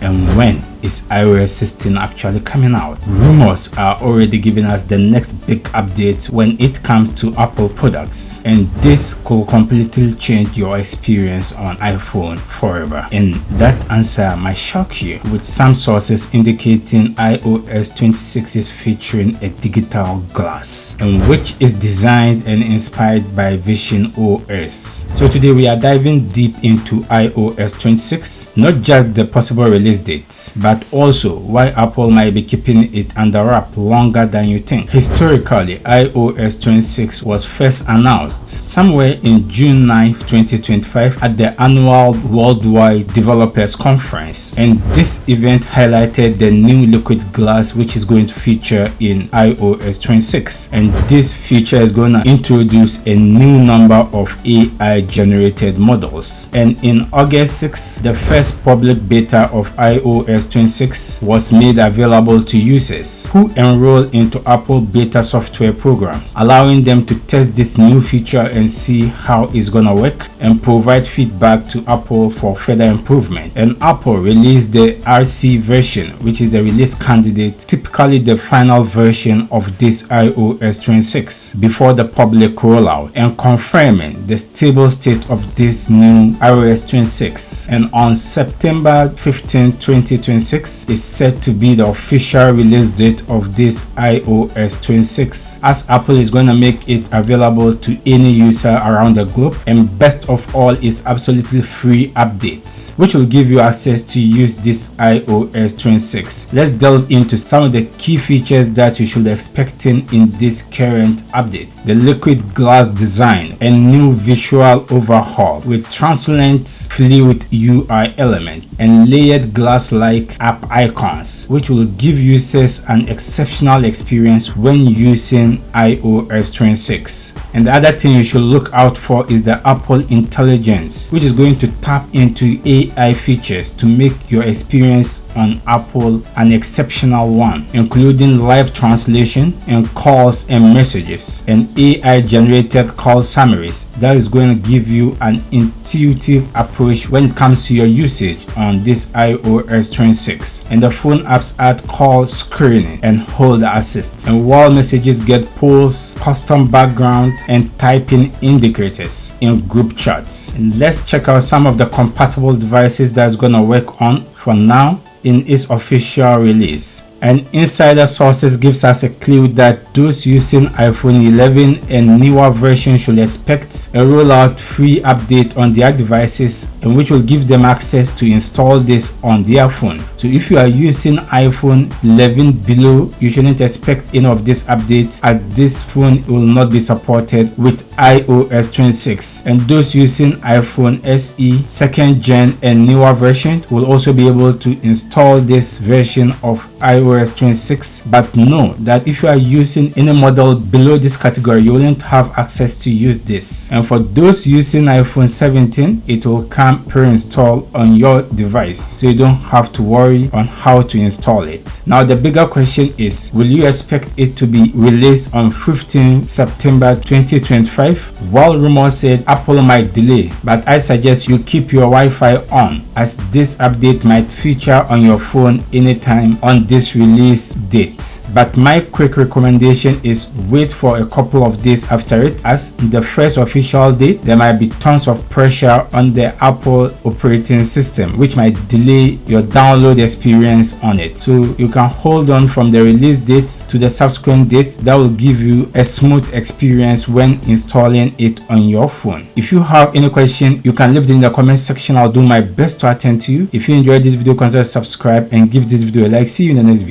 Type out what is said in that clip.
And when is iOS 16 actually coming out? Rumors are already giving us the next big update when it comes to Apple products, and this could completely change your experience on iPhone forever. And that answer might shock you, with some sources indicating iOS 26 is featuring a digital glass, and which is designed and inspired by Vision OS. So today we are diving deep into iOS 26, not just the possible release date, but also why Apple might be keeping it under wrap longer than you think. Historically, iOS 26 was first announced somewhere in June 9, 2025 at the annual Worldwide Developers Conference, and this event highlighted the new liquid glass which is going to feature in iOS 26, and this feature is going to introduce a new number of AI generated models. And in August 6, the first public beta of iOS 26 was made available to users who enroll into Apple beta software programs, allowing them to test this new feature and see how it's gonna work and provide feedback to Apple for further improvement. And Apple released the RC version, which is the release candidate, typically the final version of this iOS 26, before the public rollout, and confirming the stable state of this new iOS 26. And on September 15, 2026 is set to be the official release date of this iOS 26, as Apple is going to make it available to any user around the globe, and best of all is absolutely free updates, which will give you access to use this iOS 26. Let's delve into some of the key features that you should be expecting in this current update. The liquid glass design and new visual overhaul with translucent fluid UI element and layered glass-like app icons, which will give users an exceptional experience when using iOS 26. And the other thing you should look out for is the Apple Intelligence, which is going to tap into AI features to make your experience on Apple an exceptional one, including live translation and calls and messages, and AI generated call summaries that is going to give you an intuitive approach when it comes to your usage on this iOS 26. And the phone apps add call screening and hold assist, and while messages get polls, custom background and typing indicators in group chats. And let's check out some of the compatible devices that's going to work on for now in its official release. And insider sources gives us a clue that those using iPhone 11 and newer versions should expect a rollout free update on their devices, and which will give them access to install this on their phone. So if you are using iPhone 11 below, you shouldn't expect any of this update, as this phone will not be supported with iOS 26. And those using iPhone SE 2nd gen and newer version will also be able to install this version of iOS 26, but know that if you are using any model below this category, you won't have access to use this. And for those using iPhone 17, it will come pre-installed on your device, so you don't have to worry on how to install it. Now the bigger question is, will you expect it to be released on 15 September 2025? While rumors said Apple might delay, but I suggest you keep your Wi-Fi on, as this update might feature on your phone anytime on this release date. But my quick recommendation is wait for a couple of days after it, as the first official date there might be tons of pressure on the Apple operating system, which might delay your download experience on it. So you can hold on from the release date to the subsequent date. That will give you a smooth experience when installing it on your phone. If you have any question, you can leave it in the comment section. I'll do my best to attend to you. If you enjoyed this video, consider subscribe and give this video a like. See you in the next video.